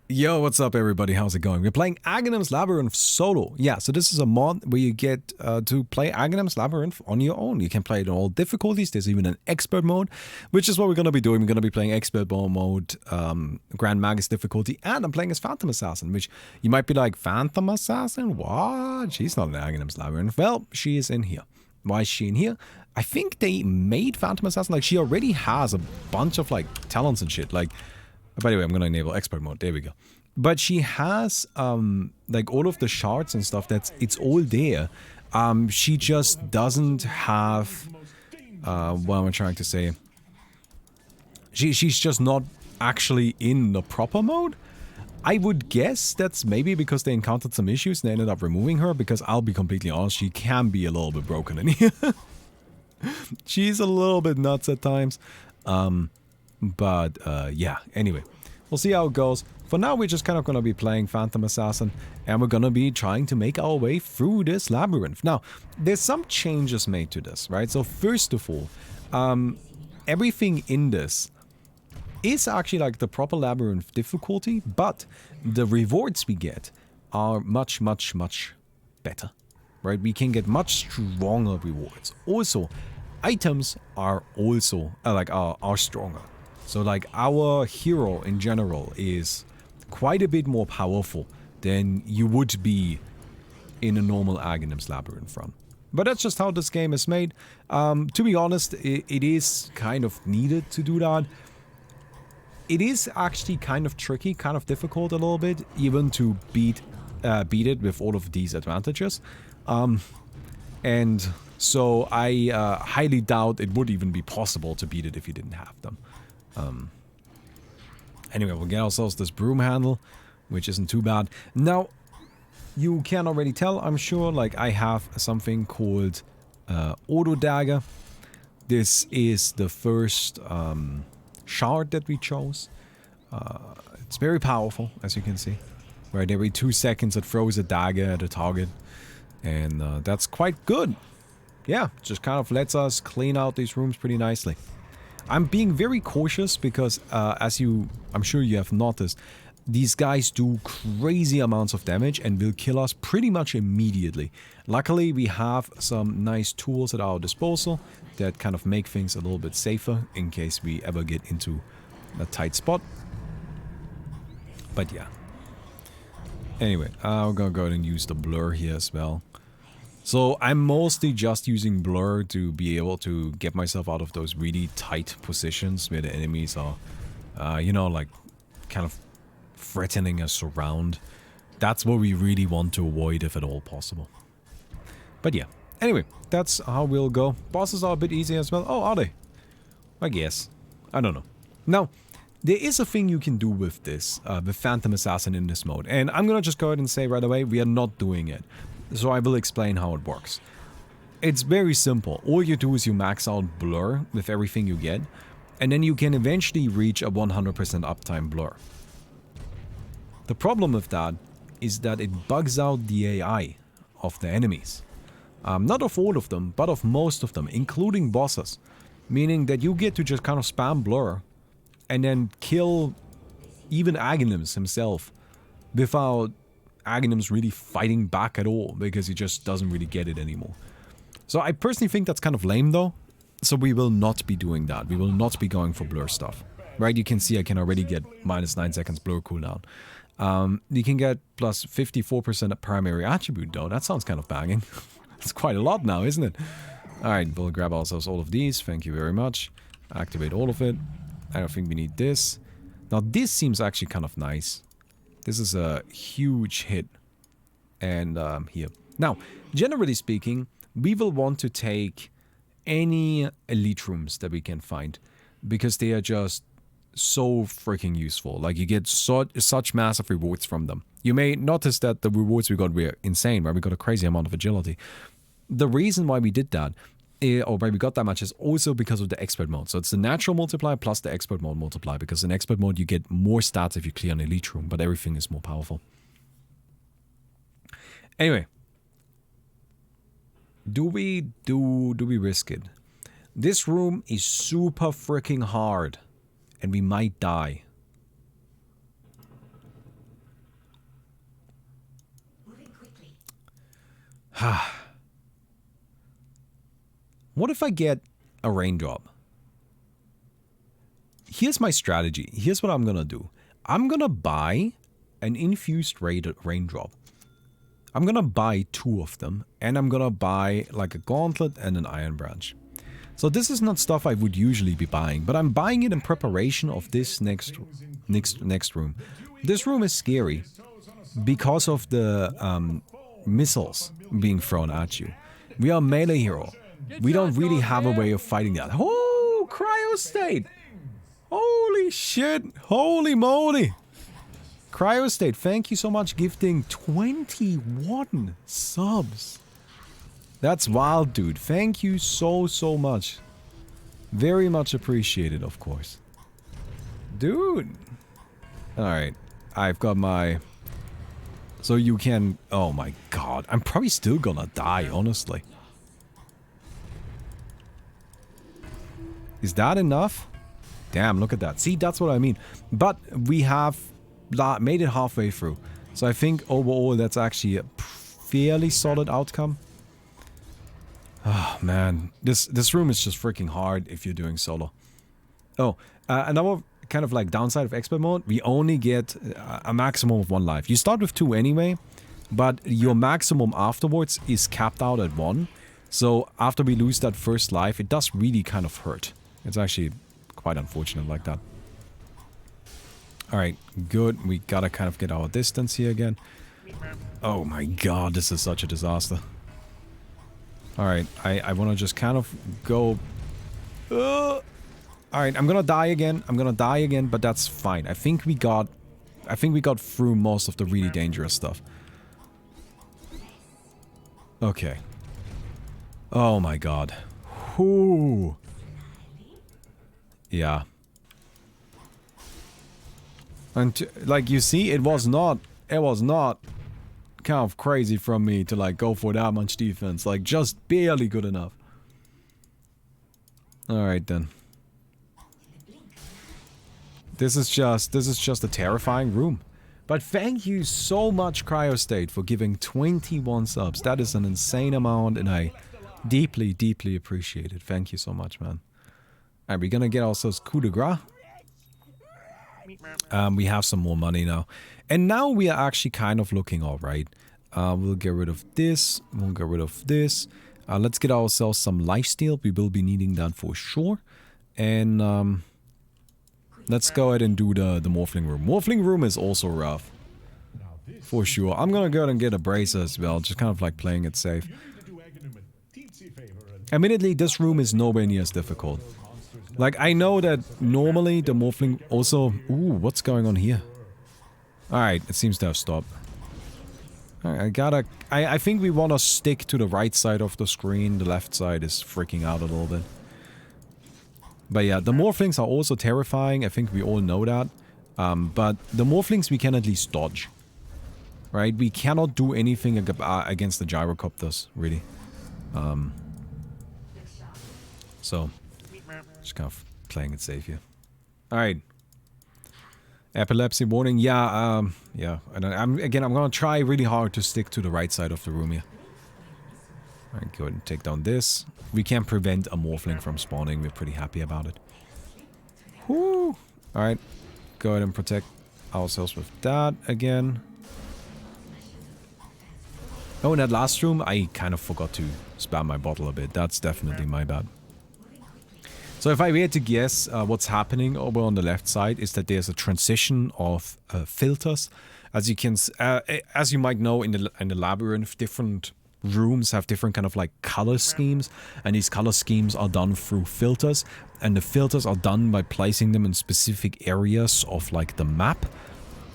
Yo, what's up everybody? How's it going? We're playing Aghanim's Labyrinth solo. Yeah, so this is a mod where you get to play Aghanim's Labyrinth on your own. You can play it in all difficulties. There's even an expert mode, which is what we're going to be doing. We're going to be playing expert mode, Grand Magus difficulty, and I'm playing as Phantom Assassin, which you might be like, Phantom Assassin? What? She's not in Aghanim's Labyrinth. Well, she is in here. Why is she in here? I think they made Phantom Assassin, like she already has a bunch of like talents and shit, like... By the way, I'm going to enable expert mode. There we go. But she has, like, all of the shards and stuff. It's all there. She just doesn't have, what am I trying to say? She's just not actually in the proper mode. I would guess that's maybe because they encountered some issues and they ended up removing her. Because I'll be completely honest, she can be a little bit broken in here. She's a little bit nuts at times. But, yeah, anyway, we'll see how it goes. For now, we're just kind of going to be playing Phantom Assassin, and we're going to be trying to make our way through this labyrinth. Now, there's some changes made to this, right? So, first of all, everything in this is actually like the proper labyrinth difficulty, but the rewards we get are much, much, much better, right? We can get much stronger rewards. Also, items are also, are stronger. So like our hero in general is quite a bit more powerful than you would be in a normal Aghanim's Labyrinth run. But that's just how this game is made. To be honest, it is kind of needed to do that. It is actually kind of tricky, kind of difficult a little bit, even to beat it with all of these advantages. And so I highly doubt it would even be possible to beat it if you didn't have them. Anyway, we'll get ourselves this broom handle, which isn't too bad. Now, you can already tell, I'm sure, like I have something called Auto Dagger. This is the first shard that we chose. It's very powerful, as you can see. Right, every 2 seconds it throws a dagger at a target. And that's quite good. Yeah, just kind of lets us clean out these rooms pretty nicely. I'm being very cautious because, I'm sure you have noticed, these guys do crazy amounts of damage and will kill us pretty much immediately. Luckily, we have some nice tools at our disposal that kind of make things a little bit safer in case we ever get into a tight spot. But yeah. Anyway, I'm gonna go ahead and use the blur here as well. So I'm mostly just using blur to be able to get myself out of those really tight positions where the enemies are, you know, like kind of threatening us around. That's what we really want to avoid if at all possible. But yeah, anyway, that's how we'll go. Bosses are a bit easier as well. Oh, are they? I guess. I don't know. Now, there is a thing you can do with this, with Phantom Assassin in this mode. And I'm gonna just go ahead and say right away, we are not doing it. So I will explain how it works. It's very simple. All you do is you max out blur with everything you get, and then you can eventually reach a 100% uptime blur. The problem with that is that it bugs out the AI of the enemies. Not of all of them, but of most of them, including bosses. Meaning that you get to just kind of spam blur, and then kill even Aghanim's himself without Aghanim's really fighting back at all, because he just doesn't really get it anymore. So I personally think that's kind of lame though, so we will not be doing that. We will not be going for blur stuff. Right, you can see I can already get minus 9 seconds blur cooldown. You can get plus 54% primary attribute though, that sounds kind of banging. It's quite a lot now, isn't it? Alright, we'll grab ourselves all of these, thank you very much. Activate all of it. I don't think we need this. Now this seems actually kind of nice. This is a huge hit. And here. Now, generally speaking, we will want to take any elite rooms that we can find, because they are just so freaking useful. Like, you get such massive rewards from them. You may notice that the rewards we got were insane, right? We got a crazy amount of agility. The reason why we did that, or why we got that much, is also because of the expert mode. So it's the natural multiplier plus the expert mode multiplier, because in expert mode you get more stats if you clear an elite room, but everything is more powerful. Anyway, do we risk it? This room is super freaking hard, and we might die. What if I get a raindrop? Here's my strategy. Here's what I'm gonna do. I'm gonna buy an infused raindrop. I'm gonna buy 2 of them, and I'm gonna buy like a gauntlet and an iron branch. So this is not stuff I would usually be buying, but I'm buying it in preparation of this next room. This room is scary because of the missiles being thrown at you. We are a melee hero. We don't really have a way of fighting that. Oh, cryo state! Holy shit! Holy moly! Cryo state, thank you so much, gifting 21 subs. That's wild, dude. Thank you so much. Very much appreciated, of course. Dude. Alright. I've got my... So you can... Oh my god. I'm probably still gonna die, honestly. Is that enough? Damn, look at that. See, that's what I mean. But we have made it halfway through. So I think overall that's actually a fairly solid outcome. Oh man, this room is just freaking hard if you're doing solo. Oh, another kind of like downside of expert mode, we only get a maximum of 1 life. You start with 2 anyway, but your maximum afterwards is capped out at 1. So after we lose that first life, it does really kind of hurt. It's actually quite unfortunate like that. Alright, good. We gotta kind of get our distance here again. Oh my god, this is such a disaster. Alright, I want to just kind of go... Alright, I'm gonna die again. But that's fine. I think we got through most of the really dangerous stuff. Okay. Oh my god. Whoo. Yeah. And like you see, it was not kind of crazy from me to like go for that much defense. Like just barely good enough. Alright then. This is just a terrifying room. But thank you so much, Cryostate, for giving 21 subs. That is an insane amount, and I deeply appreciate it. Thank you so much, man. Alright, we're gonna get ourselves coup de grace. We have some more money now. And now we are actually kind of looking alright. We'll get rid of this. We'll get rid of this. Let's get ourselves some lifesteal. We will be needing that for sure. And let's go ahead and do the Morphling room. Morphling room is also rough. For sure. I'm gonna go ahead and get a bracer as well. Just kind of like playing it safe. Admittedly, this room is nowhere near as difficult. Like, I know that normally the Morphling also... Ooh, what's going on here? Alright, it seems to have stopped. Alright, I think we want to stick to the right side of the screen. The left side is freaking out a little bit. But yeah, the Morphlings are also terrifying. I think we all know that. But the Morphlings we can at least dodge. Right? We cannot do anything against the gyrocopters, really. So... Just kind of playing it safe here. Alright. Epilepsy warning. Yeah, yeah. And I'm gonna try really hard to stick to the right side of the room here. Alright, go ahead and take down this. We can prevent a Morphling from spawning. We're pretty happy about it. Whoo! Alright. Go ahead and protect ourselves with that again. Oh, in that last room, I kind of forgot to spam my bottle a bit. That's definitely my bad. So if I were to guess, what's happening over on the left side is that there's a transition of filters. As you might know, in the Labyrinth, different rooms have different kind of like color schemes, and these color schemes are done through filters, and the filters are done by placing them in specific areas of like the map.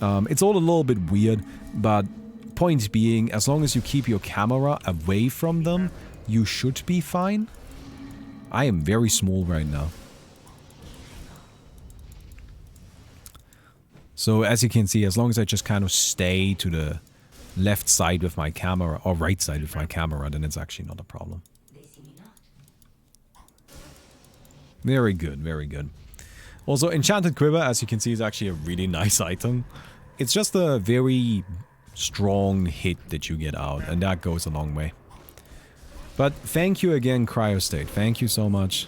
It's all a little bit weird, but point being, as long as you keep your camera away from them, you should be fine. I am very small right now. So as you can see, as long as I just kind of stay to the left side with my camera, or right side with my camera, then it's actually not a problem. Very good, very good. Also, Enchanted Quiver, as you can see, is actually a really nice item. It's just a very strong hit that you get out, and that goes a long way. But thank you again, Cryostate. Thank you so much.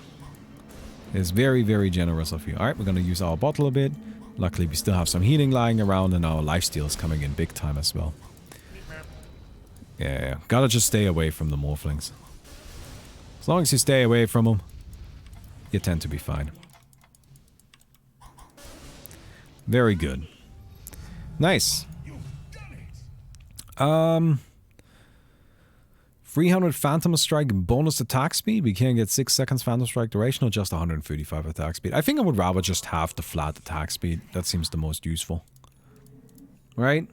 It's very, very generous of you. Alright, we're gonna use our bottle a bit. Luckily, we still have some healing lying around, and our lifesteal is coming in big time as well. Yeah, gotta just stay away from the Morphlings. As long as you stay away from them, you tend to be fine. Very good. Nice. 300 Phantom Strike bonus attack speed. We can get 6 seconds Phantom Strike duration or just 135 attack speed. I think I would rather just have the flat attack speed. That seems the most useful. Right?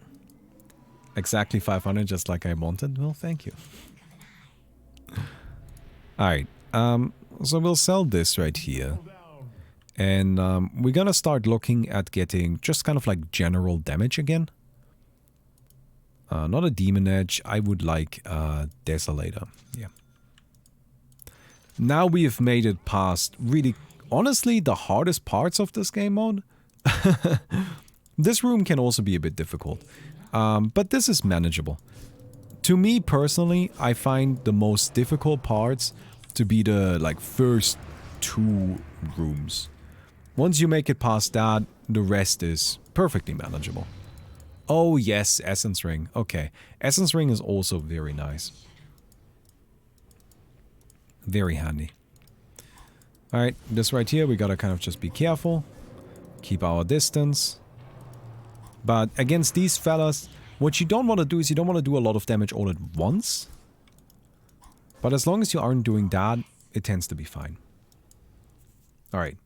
Exactly 500, just like I wanted. Well, thank you. Alright. So we'll sell this right here. And we're gonna start looking at getting just kind of like general damage again. Not a Demon Edge. I would like Desolator. Yeah. Now we have made it past really, honestly, the hardest parts of this game mode. This room can also be a bit difficult. But this is manageable. To me personally, I find the most difficult parts to be the like first 2 rooms. Once you make it past that, the rest is perfectly manageable. Oh yes, Essence Ring. Okay. Essence Ring is also very nice. Very handy. Alright, this right here, we gotta kind of just be careful. Keep our distance. But against these fellas, what you don't want to do is you don't want to do a lot of damage all at once. But as long as you aren't doing that, it tends to be fine. Alright.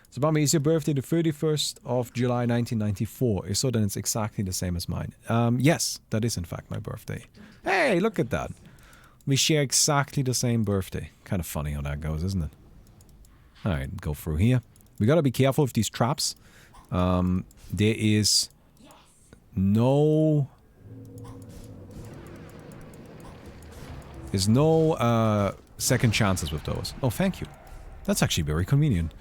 So, Bambi, is your birthday the 31st of July 1994? If so, then it's exactly the same as mine. Yes, that is in fact my birthday. Hey, look at that. We share exactly the same birthday. Kind of funny how that goes, isn't it? Alright, go through here. We gotta be careful with these traps. There is no... There's no second chances with those. Oh, thank you. That's actually very convenient.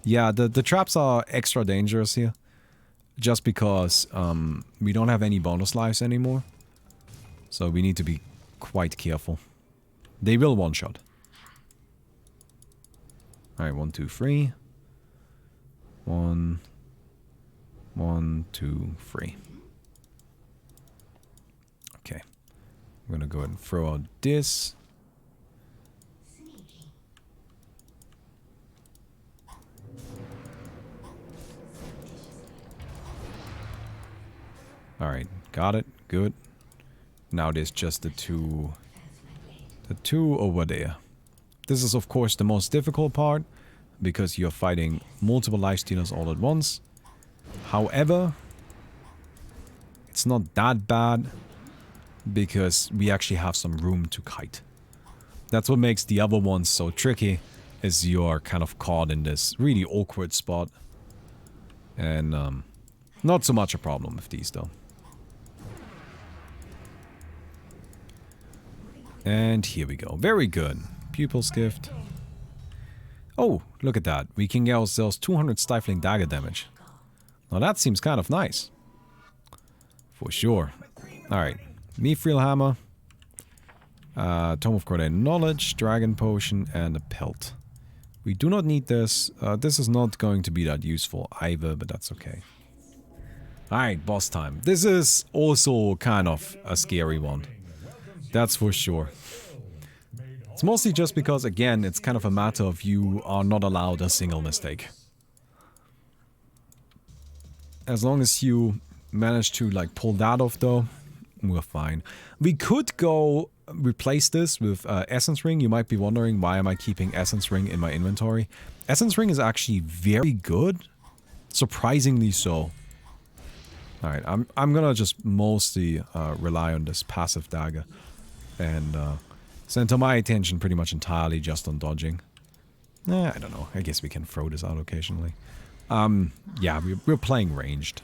Yeah, the traps are extra dangerous here. Just because we don't have any bonus lives anymore. So we need to be quite careful. They will one-shot. Alright, 1, 2, 3. 1, 2, 3. Okay. I'm gonna go ahead and throw out this. Alright, got it. Good. Now there's just the two over there. This is of course the most difficult part, because you're fighting multiple lifestealers all at once. However, it's not that bad, because we actually have some room to kite. That's what makes the other ones so tricky, is you're kind of caught in this really awkward spot. And not so much a problem with these though. And here we go. Very good. Pupil's Gift. Oh, look at that. We can get ourselves 200 Stifling Dagger damage. Now that seems kind of nice. For sure. Alright. Mithril Hammer. Tome of Coordinated Knowledge, Dragon Potion, and a Pelt. We do not need this. This is not going to be that useful either, but that's okay. Alright, boss time. This is also kind of a scary one. That's for sure. It's mostly just because, again, it's kind of a matter of you are not allowed a single mistake. As long as you manage to, like, pull that off, though, we're fine. We could go replace this with Essence Ring. You might be wondering, why am I keeping Essence Ring in my inventory? Essence Ring is actually very good. Surprisingly so. Alright, I'm gonna just mostly rely on this passive dagger. And center my attention pretty much entirely just on dodging. I don't know. I guess we can throw this out occasionally. Yeah, we're playing ranged.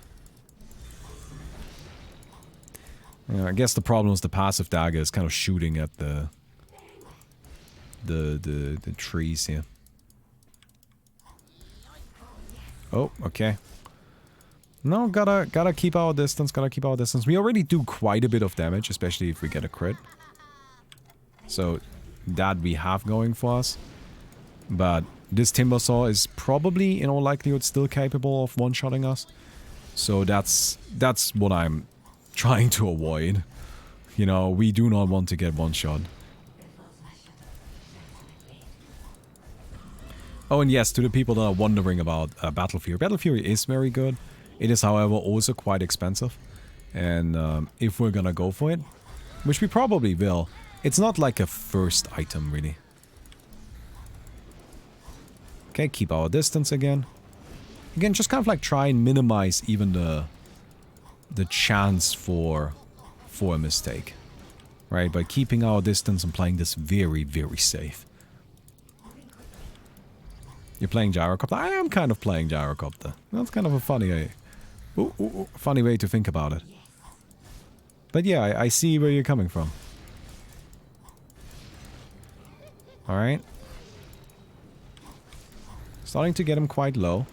I guess the problem is the passive dagger is kind of shooting at the trees here. Oh, okay. No, gotta keep our distance, gotta keep our distance. We already do quite a bit of damage, especially if we get a crit. So, that we have going for us. But this Timber Saw is probably, in all likelihood, still capable of one-shotting us. So that's what I'm trying to avoid. You know, we do not want to get one-shot. Oh, and yes, to the people that are wondering about Battle Fury. Battle Fury is very good. It is, however, also quite expensive. And if we're gonna go for it, which we probably will, it's not like a first item, really. Okay, keep our distance again. Again, just kind of like try and minimize even the chance for a mistake. Right, by keeping our distance and playing this very, very safe. You're playing Gyrocopter? I am kind of playing Gyrocopter. That's kind of a funny, funny way to think about it. But yeah, I see where you're coming from. Alright. Starting to get him quite low.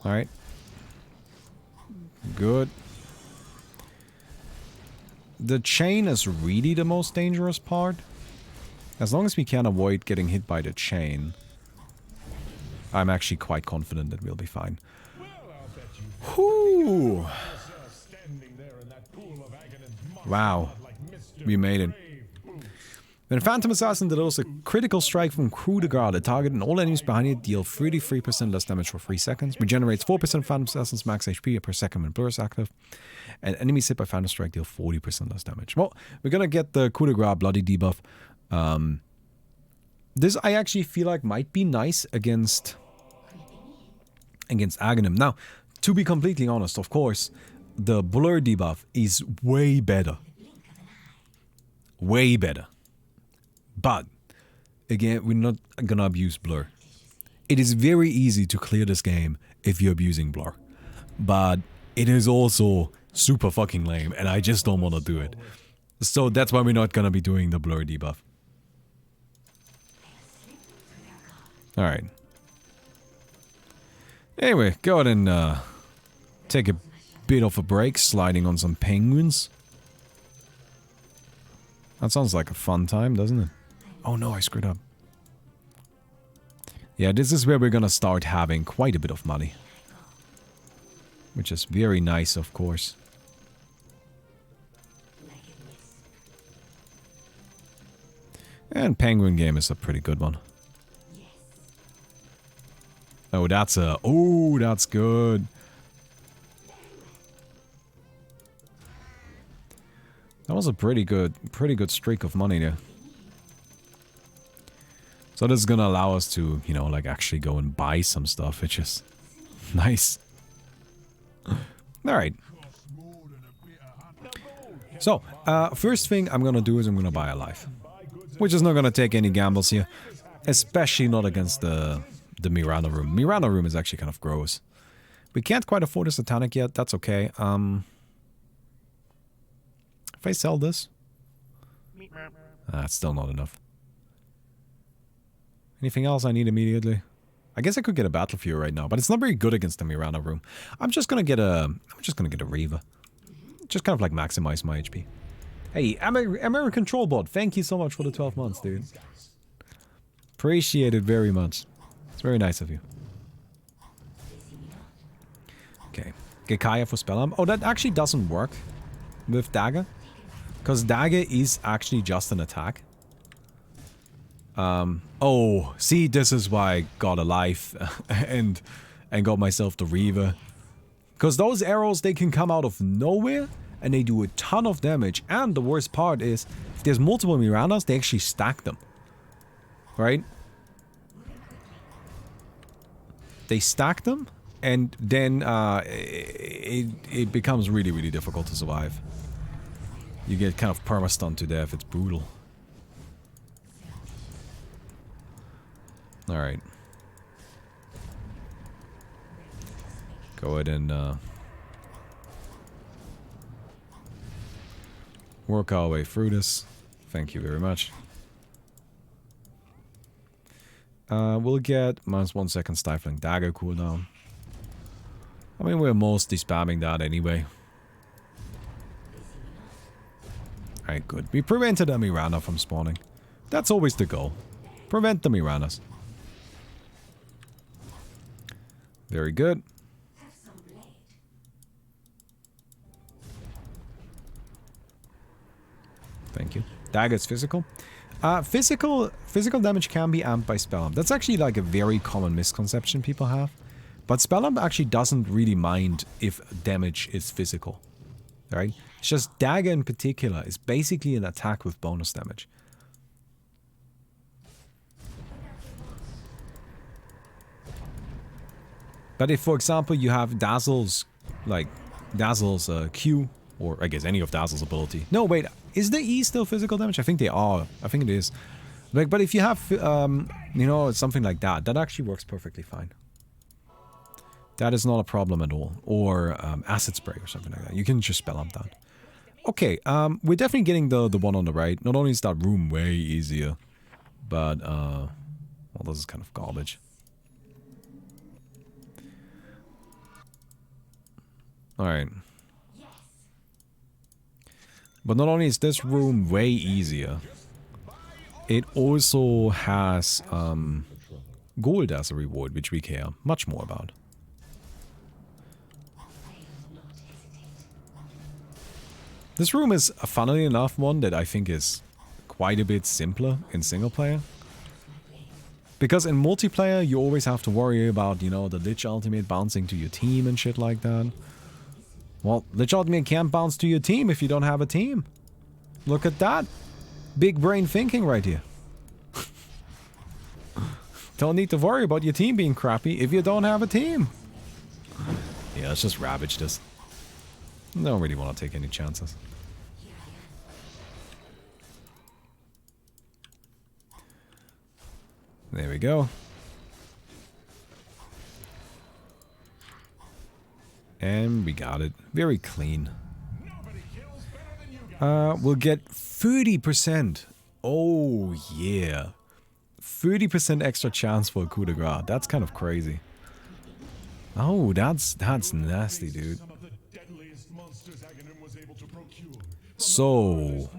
Alright. Good. The chain is really the most dangerous part. As long as we can avoid getting hit by the chain, I'm actually quite confident that we'll be fine. Whoo! Wow. We made it. When Phantom Assassin delivers a critical strike from coup de grace, the target and all enemies behind it deal 33% less damage for 3 seconds, regenerates 4% Phantom Assassin's max HP per second when Blur is active, and enemies hit by Phantom Strike deal 40% less damage. Well, we're gonna get the coup de grace bloody debuff. This I actually feel like might be nice against Aghanim. Now, to be completely honest, of course, the Blur debuff is way better. Way better. But, again, we're not gonna abuse Blur. It is very easy to clear this game if you're abusing Blur. But it is also super fucking lame, and I just don't want to do it. So that's why we're not gonna be doing the Blur debuff. Alright. Anyway, go ahead and take a bit of a break, sliding on some penguins. That sounds like a fun time, doesn't it? Oh no, I screwed up. Yeah, this is where we're gonna start having quite a bit of money. Which is very nice, of course. And Penguin Game is a pretty good one. Oh, that's a... Oh, that's good. That was a pretty good streak of money there. So this is gonna allow us to, you know, like actually go and buy some stuff, which is nice. Alright. So, first thing I'm gonna do is I'm gonna buy a life. Which is not gonna take any gambles here. Especially not against the Mirana room. Mirana room is actually kind of gross. We can't quite afford a Satanic yet, that's okay. If I sell this... it's still not enough. Anything else I need immediately? I guess I could get a Battle Fury right now, but it's not very good against the Mirana room. I'm just gonna get a Reaver. Just kind of like maximize my HP. Hey, American Trollbot, thank you so much for the 12 months, dude. Appreciate it very much. It's very nice of you. Okay. Gekaya for Spell Arm. Oh, that actually doesn't work with Dagger. Because Dagger is actually just an attack. Oh, see, this is why I got a life and got myself the Reaver. Because those arrows, they can come out of nowhere and they do a ton of damage. And the worst part is, if there's multiple Miranas, they actually stack them. Right? They stack them and then it becomes really, really difficult to survive. You get kind of perma-stunned to death, it's brutal. Alright. Go ahead and work our way through this. Thank you very much. We'll get -1 second Stifling Dagger cooldown. I mean, we're mostly spamming that anyway. Alright, good. We prevented a Mirana from spawning. That's always the goal. Prevent the Miranas. Very good. Thank you. Dagger's physical. Physical damage can be amped by Spellamp. That's actually like a very common misconception people have. But Spellamp actually doesn't really mind if damage is physical. Right? It's just Dagger in particular is basically an attack with bonus damage. But if, for example, you have Dazzle's, like, Dazzle's Q, or I guess any of Dazzle's ability. No, wait, is the E still physical damage? I think they are. I think it is. Like, but if you have, you know, something like that, that actually works perfectly fine. That is not a problem at all. Or Acid Spray or something like that. You can just spell up that. Okay, we're definitely getting the one on the right. Not only is that room way easier, but, well, this is kind of garbage. Alright. But not only is this room way easier, it also has gold as a reward, which we care much more about. This room is, funnily enough, one that I think is quite a bit simpler in single player. Because in multiplayer, you always have to worry about, you know, the Lich Ultimate bouncing to your team and shit like that. Well, Lich Ultimate can't bounce to your team if you don't have a team. Look at that. Big brain thinking right here. Don't need to worry about your team being crappy if you don't have a team. Yeah, let's just ravage this. Don't really want to take any chances. There we go. And we got it. Very clean. We'll get 30%. Oh, yeah. 30% extra chance for a coup de grace. That's kind of crazy. Oh, that's nasty, dude. So,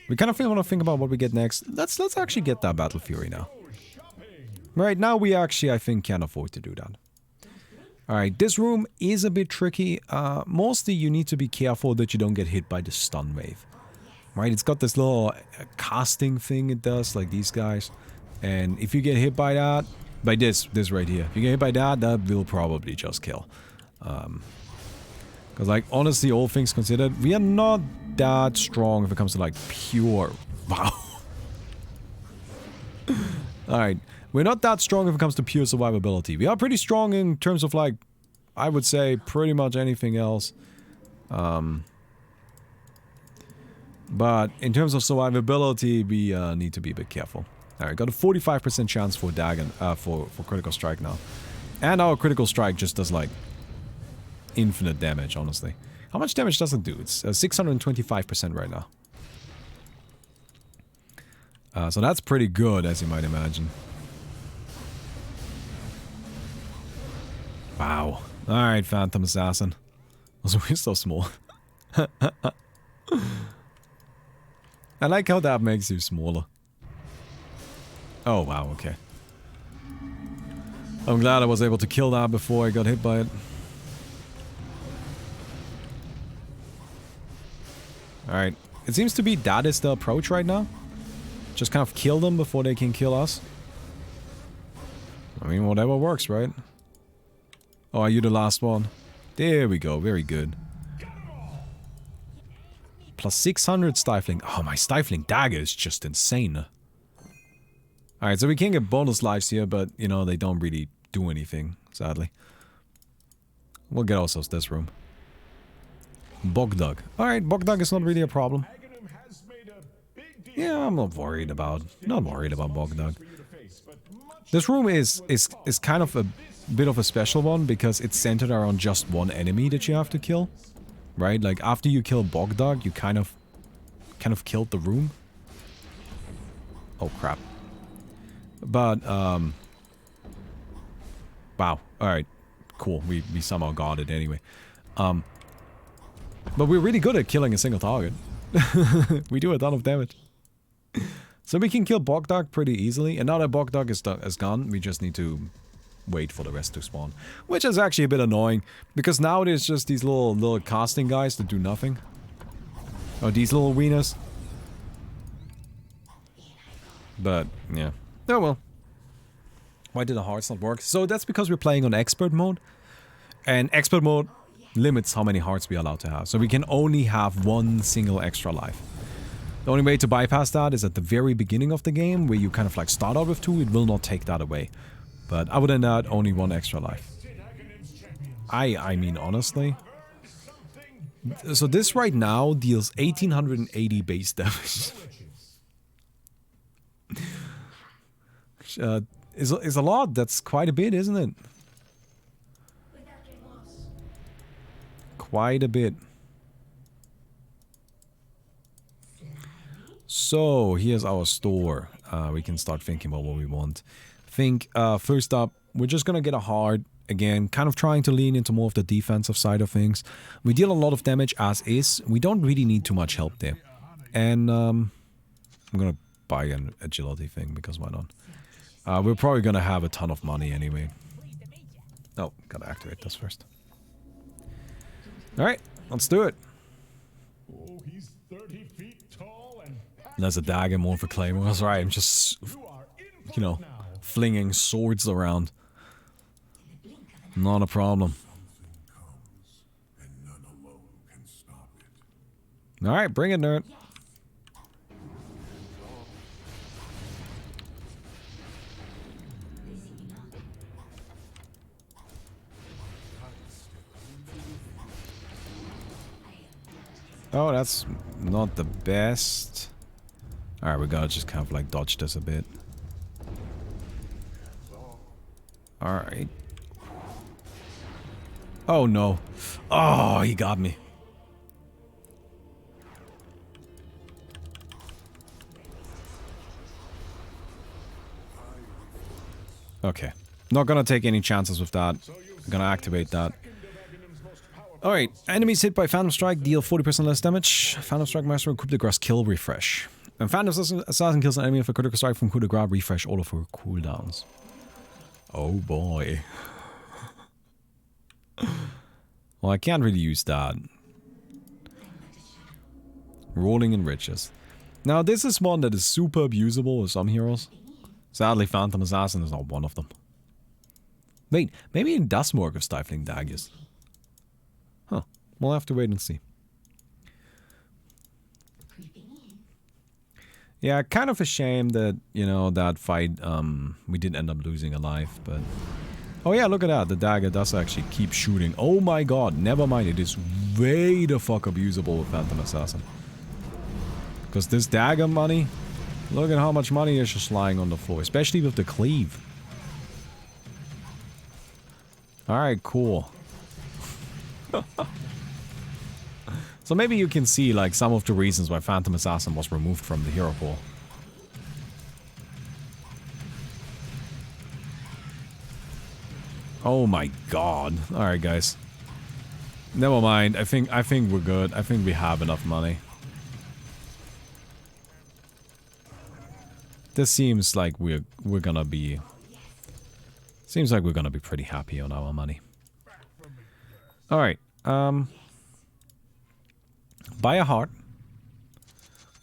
we kind of want to think about what we get next. Let's actually get that Battle Fury now. Right now, we actually, I think, can afford to do that. Alright, this room is a bit tricky. Mostly you need to be careful that you don't get hit by the stun wave. Right, it's got this little casting thing it does, like these guys. And if you get hit by that, by this right here, if you get hit by that, that will probably just kill. Because, like, honestly, all things considered, we are not that strong if it comes to, like, pure... Wow. Alright. We're not that strong if it comes to pure survivability. We are pretty strong in terms of, like, I would say pretty much anything else. But in terms of survivability, we need to be a bit careful. Alright, got a 45% chance for Dagon, for critical strike now. And our critical strike just does, like, infinite damage, honestly. How much damage does it do? It's 625% right now. So that's pretty good, as you might imagine. Wow. Alright, Phantom Assassin. Also, we're so small. I like how that makes you smaller. Oh, wow, okay. I'm glad I was able to kill that before I got hit by it. Alright. It seems to be that is the approach right now. Just kind of kill them before they can kill us. I mean, whatever works, right? Oh, are you the last one? There we go, very good. Plus 600 stifling. Oh, my stifling dagger is just insane. Alright, so we can get bonus lives here, but, you know, they don't really do anything, sadly. We'll get ourselves this room. Bogdug. Alright, Bogdug is not really a problem. Yeah, I'm not worried about Bogdug. This room is kind of a bit of a special one because it's centered around just one enemy that you have to kill. Right? Like, after you kill Bogdug, you kind of killed the room. Oh, crap. But, Wow. Alright. Cool. We somehow got it anyway. But we're really good at killing a single target. We do a ton of damage. So we can kill Bogdark pretty easily. And now that Bogdark is gone, we just need to wait for the rest to spawn. Which is actually a bit annoying. Because now there's just these little casting guys that do nothing. Oh, these little wieners. But, yeah. Oh well. Why did the hearts not work? So that's because we're playing on expert mode. And expert mode limits how many hearts we're allowed to have. So we can only have one single extra life. The only way to bypass that is at the very beginning of the game, where you kind of like start out with 2, it will not take that away. But other than that, only 1 extra life. I mean, honestly. So this right now deals 1880 base damage. Is a lot. That's quite a bit, isn't it? Quite a bit. So, here's our store. We can start thinking about what we want. First up, we're just gonna get a hard. Again, kind of trying to lean into more of the defensive side of things. We deal a lot of damage as is. We don't really need too much help there. And, I'm gonna buy an agility thing, because why not? We're probably gonna have a ton of money anyway. Oh, gotta activate this first. Alright, let's do it. Oh, he's 30 feet tall and There's a dagger, more for claymore. That's right, I'm just, you know, flinging swords around. Not a problem. Alright, bring it, nerd. Oh, that's not the best. Alright, we gotta just kind of like dodge this a bit. Alright. Oh no. Oh, he got me. Okay. Not gonna take any chances with that. I'm gonna activate that. Alright, enemies hit by Phantom Strike deal 40% less damage. Phantom Strike Master coup de grace kill refresh. When Phantom Assassin kills an enemy with a critical strike from coup de grace, refresh all of her cooldowns. Oh boy. Well, I can't really use that. Rolling in riches. Now, this is one that is super abusable with some heroes. Sadly, Phantom Assassin is not one of them. Wait, maybe it does work with Stifling Daggers. Huh. We'll have to wait and see. Yeah, kind of a shame that, you know, that fight, we did end up losing a life, but... Oh yeah, look at that. The dagger does actually keep shooting. Oh my god, never mind. It is way the fuck abusable with Phantom Assassin. Because this dagger money... Look at how much money is just lying on the floor. Especially with the cleave. Alright, cool. So maybe you can see like some of the reasons why Phantom Assassin was removed from the hero pool. Oh my god. Alright guys. Never mind. I think we're good. I think we have enough money. This seems like we're gonna be... Seems like we're gonna be pretty happy on our money. Alright. Buy a heart.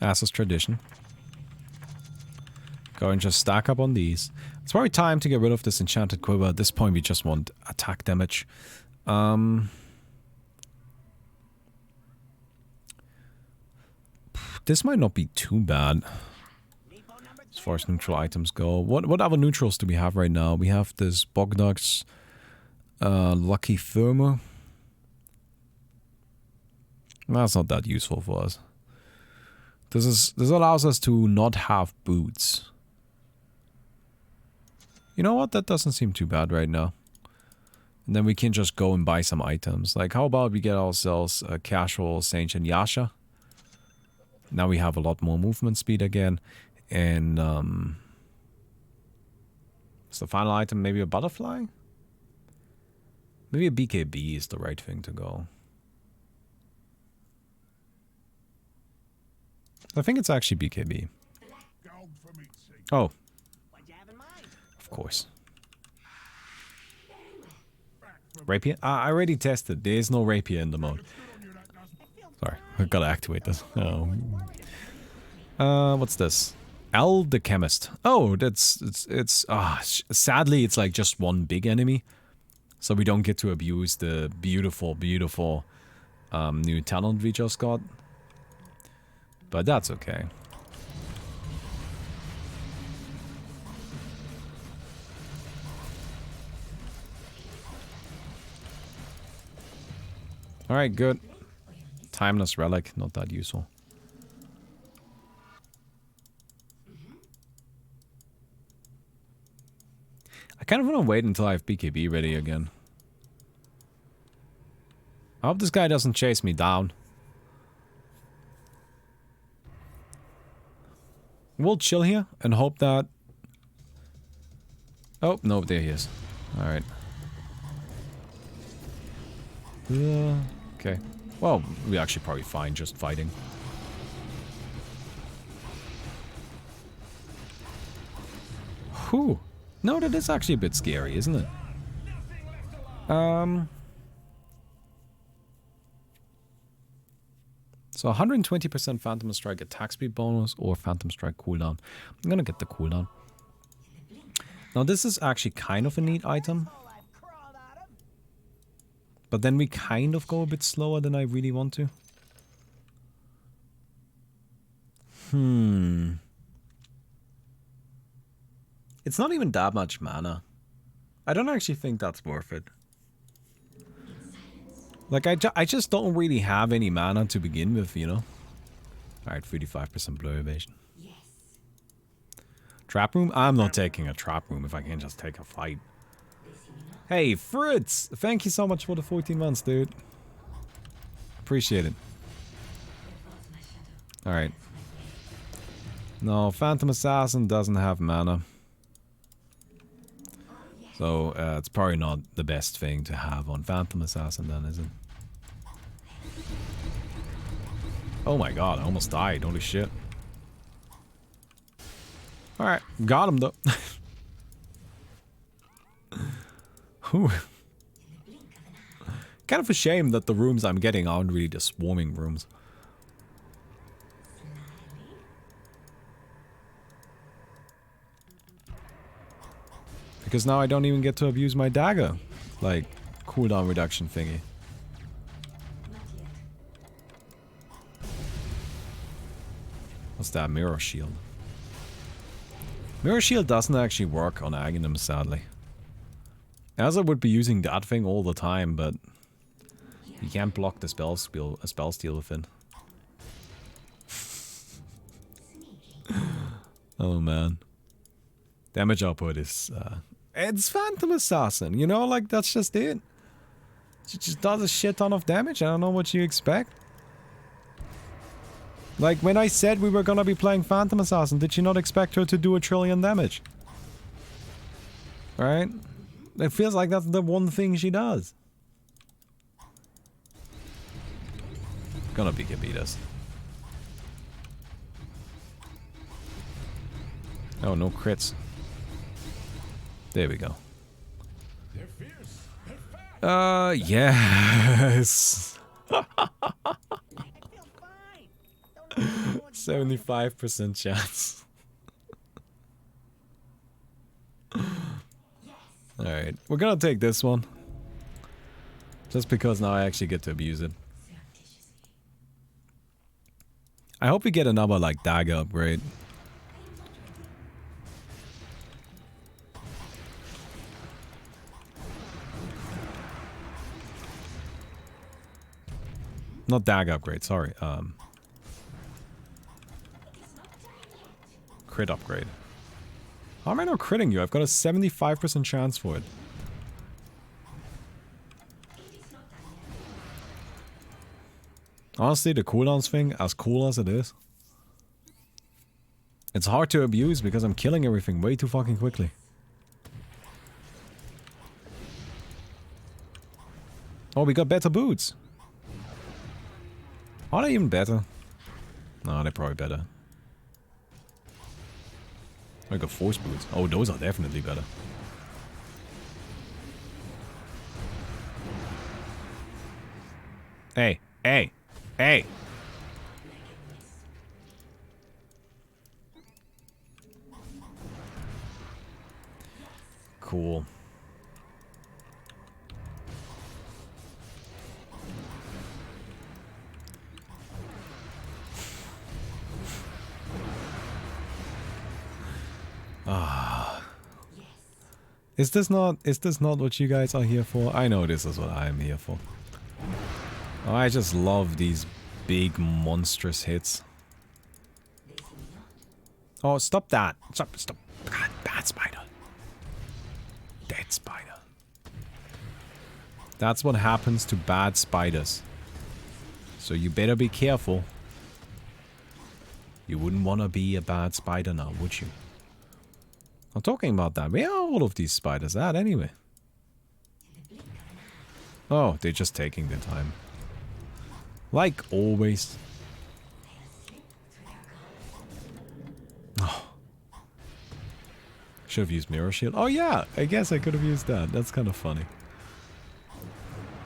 As is tradition. Go and just stack up on these. It's probably time to get rid of this enchanted quiver. At this point we just want attack damage. This might not be too bad. As far as neutral items go. What other neutrals do we have right now? We have this Bogdark's Lucky Thermo. That's not that useful for us. This allows us to not have boots. You know what? That doesn't seem too bad right now. And then we can just go and buy some items. Like, how about we get ourselves a casual Saint and Yasha? Now we have a lot more movement speed again. And, is the final item maybe a butterfly? Maybe a BKB is the right thing to go. I think it's actually BKB. Oh. Of course. Rapier? I already tested. There is no rapier in the mode. Sorry, I gotta activate this. Oh. What's this? Al the Chemist. Oh, sadly it's like just one big enemy. So we don't get to abuse the beautiful, beautiful new talent we just got. But that's okay. Alright, good. Timeless relic, not that useful. I kind of want to wait until I have BKB ready again. I hope this guy doesn't chase me down. We'll chill here and hope that... Oh, no, there he is. Alright. Okay. Well, we're actually probably fine just fighting. Whew. No, that is actually a bit scary, isn't it? So 120% Phantom Strike attack speed bonus or Phantom Strike cooldown. I'm gonna get the cooldown. Now this is actually kind of a neat item. But then we kind of go a bit slower than I really want to. It's not even that much mana. I don't actually think that's worth it. Like, I just don't really have any mana to begin with, you know? Alright, 35% blur evasion. Yes. Trap room? I'm not taking a trap room if I can just take a fight. Hey, Fritz! Thank you so much for the 14 months, dude. Appreciate it. Alright. No, Phantom Assassin doesn't have mana. So, it's probably not the best thing to have on Phantom Assassin then, is it? Oh my god, I almost died. Holy shit. Alright, got him though. Kind of a shame that the rooms I'm getting aren't really the swarming rooms. Because now I don't even get to abuse my dagger. Like, cooldown reduction thingy. What's that? Mirror Shield. Mirror Shield doesn't actually work on Aghanim, sadly. As I would be using that thing all the time, but you can't block the spell steal with it. Oh man. Damage output is it's Phantom Assassin, you know, like that's just it. She just does a shit ton of damage. I don't know what you expect. Like when I said we were gonna be playing Phantom Assassin, did you not expect her to do 1 trillion damage? Right? It feels like that's the one thing she does. Gonna BKB this. Oh, no crits. There we go. They're fierce. They're fast. Yes. 75% chance. Alright, we're gonna take this one. Just because now I actually get to abuse it. I hope we get another, like, dagger upgrade. Not dagger upgrade, sorry. Crit upgrade. How am I not critting you? I've got a 75% chance for it. Honestly, the cooldowns thing, as cool as it is, it's hard to abuse because I'm killing everything way too fucking quickly. Oh, we got better boots. Are they even better? No, they're probably better. I got force boots. Oh, those are definitely better. Hey, hey, hey! Cool. Is this not what you guys are here for? I know this is what I am here for. Oh, I just love these big monstrous hits. Oh, stop that. Stop. God, bad spider. Dead spider. That's what happens to bad spiders. So you better be careful. You wouldn't want to be a bad spider now, would you? I'm talking about that. Where are all of these spiders at anyway? Oh, they're just taking their time. Like always. Oh. Should have used Mirror Shield. Oh yeah, I guess I could have used that. That's kind of funny.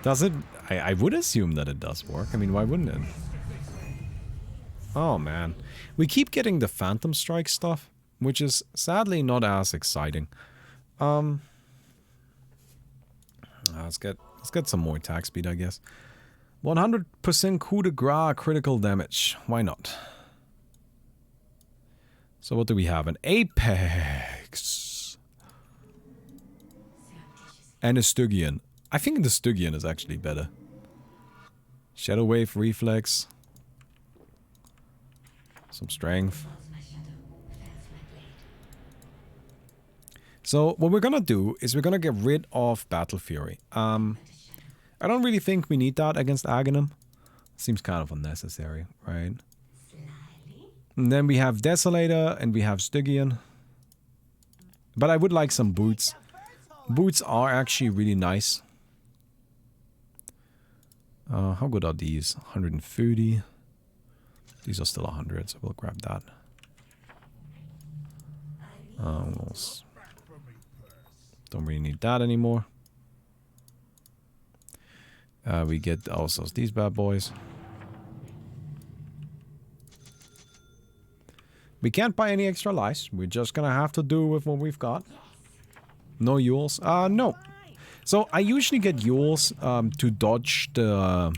Does it? I would assume that it does work. I mean, why wouldn't it? Oh man. We keep getting the Phantom Strike stuff, which is sadly not as exciting. Let's get some more attack speed, I guess. 100% coup de grace critical damage. Why not? So what do we have? An Apex. And a Stygian. I think the Stygian is actually better. Shadow Wave Reflex. Some strength. So what we're gonna do is we're gonna get rid of Battle Fury. I don't really think we need that against Aghanim. Seems kind of unnecessary, right? And then we have Desolator and we have Stygian. But I would like some boots. Boots are actually really nice. How good are these? 130. These are still 100, so we'll grab that. Don't really need that anymore. We get also these bad boys. We can't buy any extra lives. We're just gonna have to do with what we've got. No Yules? No. So I usually get Yules to dodge the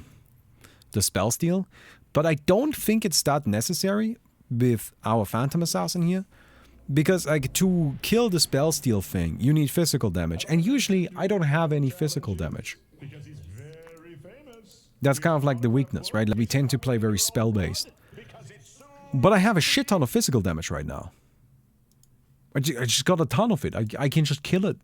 spell steal, but I don't think it's that necessary with our Phantom Assassin here. Because like to kill the spell steal thing, you need physical damage, and usually I don't have any physical damage. Because he's very famous. That's kind of like the weakness, right? Like we tend to play very spell-based. But I have a shit ton of physical damage right now. I just got a ton of it. I can just kill it.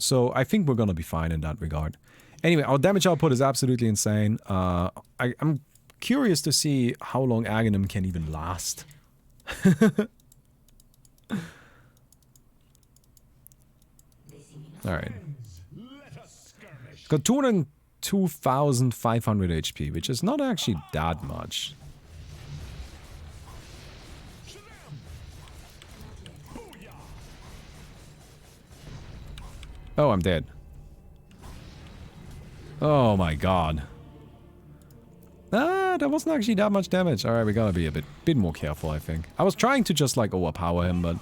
So I think we're gonna be fine in that regard. Anyway, our damage output is absolutely insane. I'm curious to see how long Aghanim can even last. Alright. Got 202,500 HP, which is not actually that much. Oh, I'm dead. Oh my god. That wasn't actually that much damage. Alright, we gotta be a bit more careful, I think. I was trying to just like overpower him, but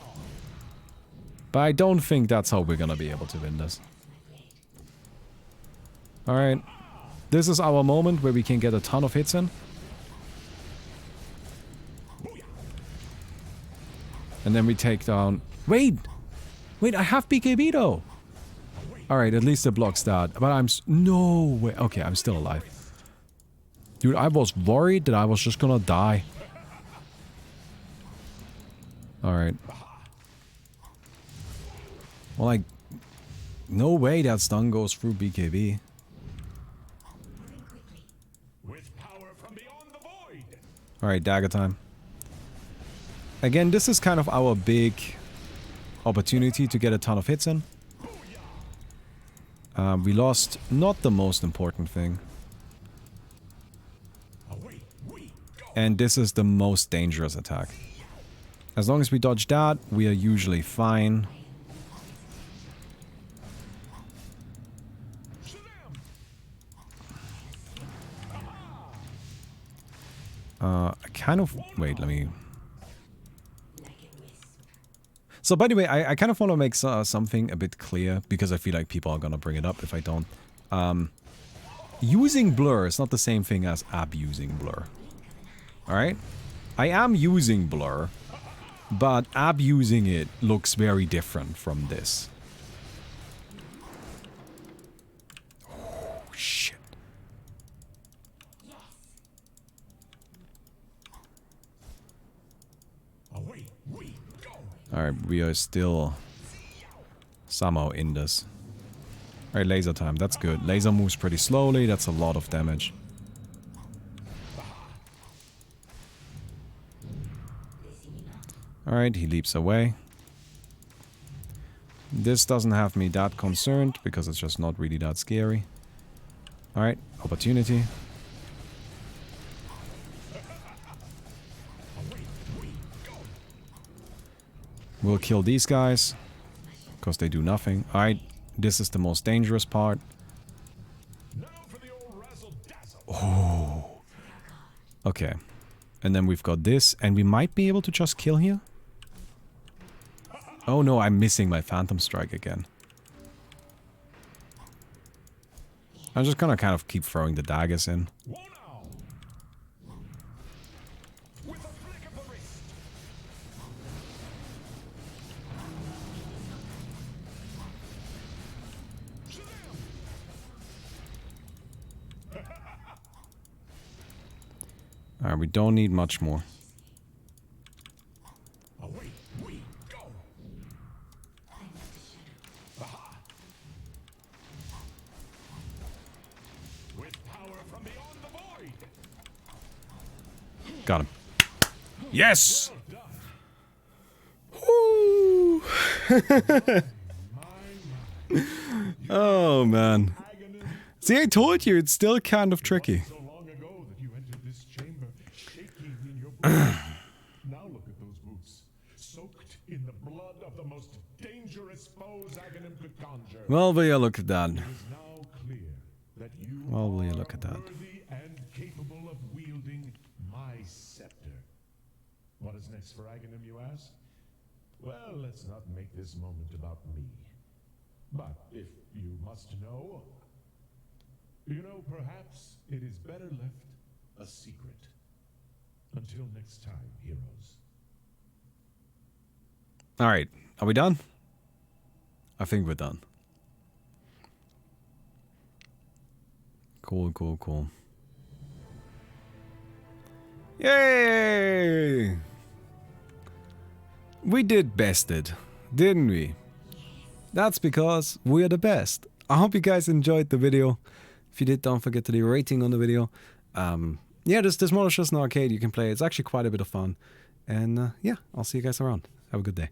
I don't think that's how we're gonna be able to win this. Alright. This is our moment where we can get a ton of hits in. And then we take down... Wait! Wait, I have BKB though! Alright, at least it blocks that. But I'm... No way. Okay, I'm still alive. Dude, I was worried that I was just gonna die. Alright. Well, like... No way that stun goes through BKB. Alright, dagger time. Again, this is kind of our big opportunity to get a ton of hits in. We lost not the most important thing. And this is the most dangerous attack. As long as we dodge that, we are usually fine. I kind of... Wait, let me... So, by the way, I kind of want to make something a bit clear, because I feel like people are gonna bring it up if I don't. Using blur is not the same thing as abusing blur. Alright? I am using blur, but abusing it looks very different from this. Oh, shit. Alright, we are still somehow in this. Alright, laser time, that's good. Laser moves pretty slowly, that's a lot of damage. Alright, he leaps away. This doesn't have me that concerned, because it's just not really that scary. Alright, opportunity. We'll kill these guys, because they do nothing. Alright, this is the most dangerous part. Oh. Okay. And then we've got this, and we might be able to just kill here. Oh no, I'm missing my Phantom Strike again. I'm just gonna kind of keep throwing the daggers in. Alright, we don't need much more. Got him. Yes! Woo! Oh, man. See, I told you, it's still kind of tricky. Now look at those boots, soaked in the blood of the most dangerous foes Aghanim could conjure. Well, will you look at that? It is now clear that you Well, will you look at that? are worthy and capable of wielding my scepter. What is next for Aghanim, you ask? Well, let's not make this moment about me. But if you must know, perhaps it is better left a secret. Until next time, heroes. Alright, are we done? I think we're done. Cool, cool, cool. Yay! We did bested, didn't we? That's because we're the best. I hope you guys enjoyed the video. If you did, don't forget to leave a rating on the video. Yeah, this mod is just an arcade you can play. It's actually quite a bit of fun. And yeah, I'll see you guys around. Have a good day.